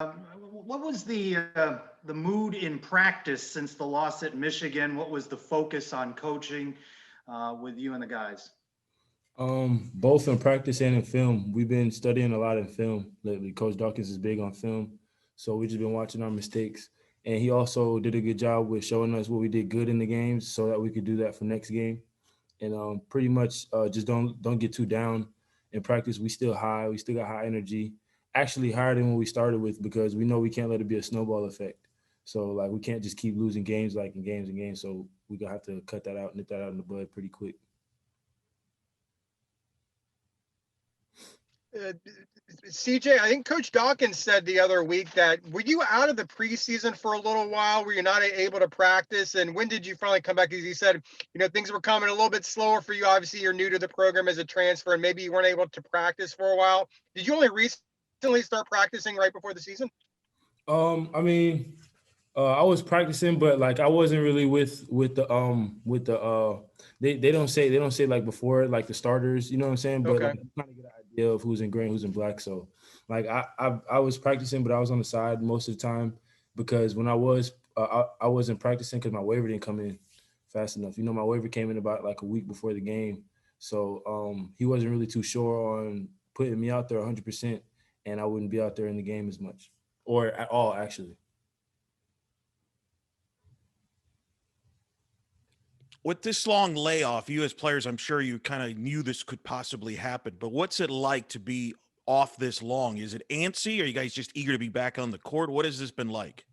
What was the mood in practice since the loss at Michigan? What was the focus on coaching with you and the guys? Both in practice and in film. We've been studying a lot in film lately. Coach Dawkins is big on film, so we just been watching our mistakes. And he also did a good job with showing us what we did good in the games, so that we could do that for next game. And pretty much just don't get too down in practice. We still high. We still got high energy. Actually higher than what we started with because we know we can't let it be a snowball effect. So like we can't just keep losing games like in games and games. So we gonna have to cut that out, nip that out in the bud pretty quick. Uh, CJ, I think Coach Dawkins said the other week that were you out of the preseason for a little while? Were you not able to practice? And when did you finally come back? Because he said, things were coming a little bit slower for you. Obviously, you're new to the program as a transfer, and maybe you weren't able to practice for a while. Did you only recently start practicing right before the season? I mean, I was practicing, but like I wasn't really with the they don't say like before like the starters, you know what I'm saying? But Okay. like you kind of get an idea of who's in gray, who's in black. So like I was practicing, but I was on the side most of the time because when I wasn't practicing because my waiver didn't come in fast enough. My waiver came in about like a week before the game, so he wasn't really too sure on putting me out there 100%, and I wouldn't be out there in the game as much or at all actually. With this long layoff, you as players, I'm sure you kind of knew this could possibly happen, but what's it like to be off this long? Is it antsy? Are you guys just eager to be back on the court? What has this been like?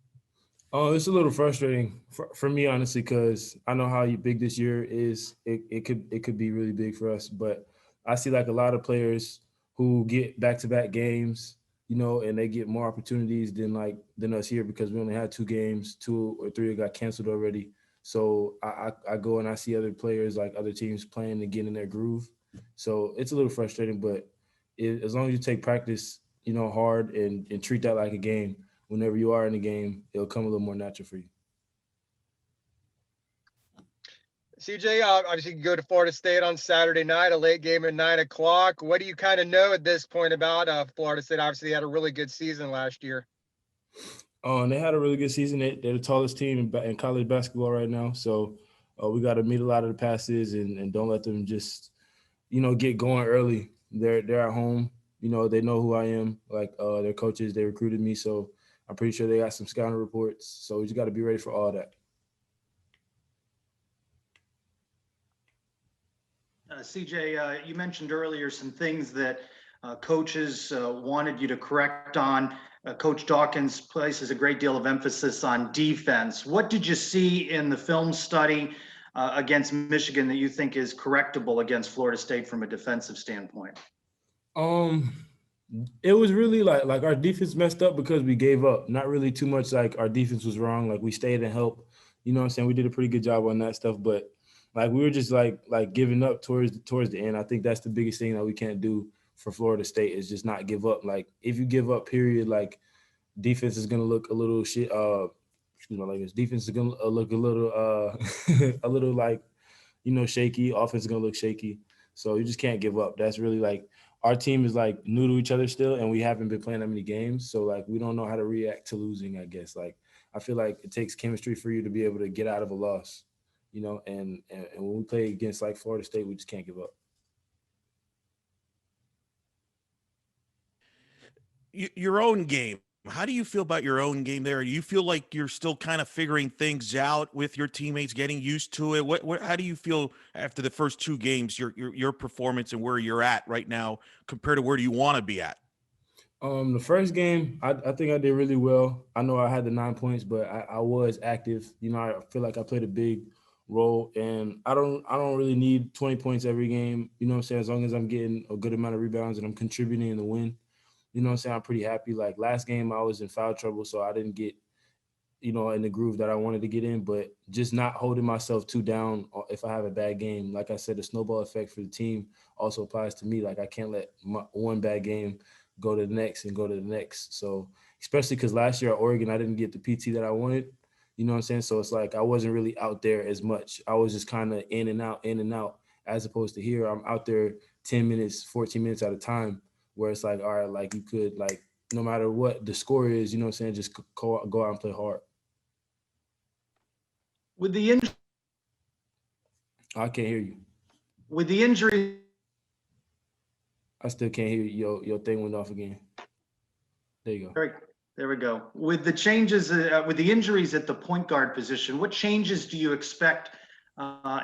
Oh, it's a little frustrating for me, honestly, because I know how big this year is. It could be really big for us, but I see like a lot of players who get back to back games, and they get more opportunities than us here because we only had two games, two or three got canceled already. So I go and I see other players like other teams playing and getting in their groove. So it's a little frustrating, but as long as you take practice, hard and treat that like a game whenever you are in the game, it'll come a little more natural for you. CJ, obviously you go to Florida State on Saturday night, a late game at 9 o'clock. What do you kind of know at this point about Florida State? Obviously, they had a really good season last year. Oh, and they had a really good season. They're the tallest team in college basketball right now. So we got to meet a lot of the passes and don't let them just, get going early. They're at home. They know who I am. Like their coaches, they recruited me. So I'm pretty sure they got some scouting reports. So we just got to be ready for all that. CJ, you mentioned earlier some things that coaches wanted you to correct on. Coach Dawkins places a great deal of emphasis on defense. What did you see in the film study against Michigan that you think is correctable against Florida State from a defensive standpoint? Um, it was really like our defense messed up because we gave up. Not really too much like our defense was wrong. Like we stayed and helped. You know what I'm saying? We did a pretty good job on that stuff, but like we were just like giving up towards the end. I think that's the biggest thing that we can't do for Florida State is just not give up. Like if you give up, period, like defense is gonna look a little shit. Excuse my language. Defense is gonna look a little a little like shaky. Offense is gonna look shaky. So you just can't give up. That's really like our team is like new to each other still, and we haven't been playing that many games. So like we don't know how to react to losing. I guess like I feel like it takes chemistry for you to be able to get out of a loss. And when we play against like Florida State, we just can't give up. Your own game. How do you feel about your own game there? Do you feel like you're still kind of figuring things out with your teammates, getting used to it? How do you feel after the first two games, your performance and where you're at right now compared to where do you want to be at? The first game, I think I did really well. I know I had the 9 points, but I was active. I feel like I played a big role, and I don't really need 20 points every game. You know what I'm saying? As long as I'm getting a good amount of rebounds and I'm contributing in the win, you know what I'm saying? I'm pretty happy. Like last game, I was in foul trouble, so I didn't get in the groove that I wanted to get in, but just not holding myself too down if I have a bad game. Like I said, the snowball effect for the team also applies to me. Like I can't let one bad game go to the next and go to the next. So especially because last year at Oregon, I didn't get the PT that I wanted. You know what I'm saying? So it's like I wasn't really out there as much. I was just kind of in and out, as opposed to here, I'm out there 10 minutes, 14 minutes at a time, where it's like, all right, like you could like no matter what the score is, you know what I'm saying, just go out and play hard. With the in, I can't hear you. with the injury, I still can't hear you. Your thing went off again. There you go. there we go. With the changes, with the injuries at the point guard position, what changes do you expect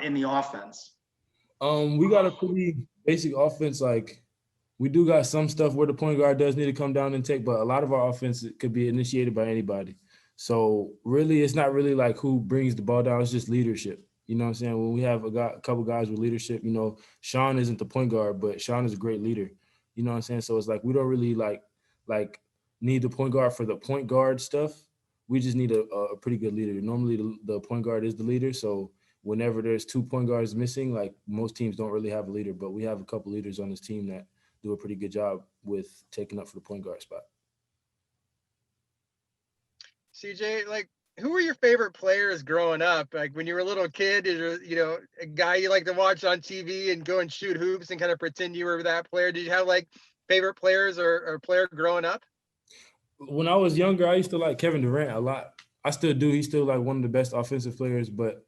in the offense? We got a pretty basic offense. Like, we do got some stuff where the point guard does need to come down and take, but a lot of our offense could be initiated by anybody. So really, it's not really like who brings the ball down. It's just leadership. You know what I'm saying? When we have a couple guys with leadership, you know, Sean isn't the point guard, but Sean is a great leader. You know what I'm saying? So it's like we don't really like need the point guard for the point guard stuff. We just need a pretty good leader. Normally, the point guard is the leader. So whenever there's 2 point guards missing, like most teams don't really have a leader, but we have a couple leaders on this team that do a pretty good job with taking up for the point guard spot. CJ, like, who were your favorite players growing up? Like when you were a little kid, is there, a guy you like to watch on TV and go and shoot hoops and kind of pretend you were that player? Did you have like favorite players or player growing up? When I was younger, I used to like Kevin Durant a lot. I still do. He's still like one of the best offensive players, but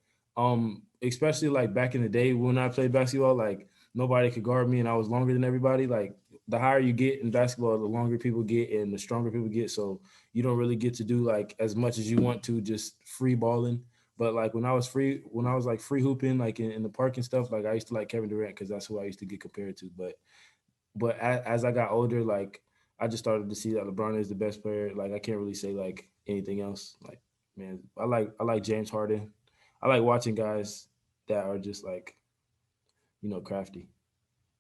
especially like back in the day when I played basketball, like nobody could guard me and I was longer than everybody. Like the higher you get in basketball, the longer people get and the stronger people get. So you don't really get to do like as much as you want to, just free balling. But like when I was like free hooping, like in the park and stuff, like I used to like Kevin Durant because that's who I used to get compared to. But as I got older, like I just started to see that LeBron is the best player. Like I can't really say like anything else. Like, man, I like James Harden. I like watching guys that are just like, crafty.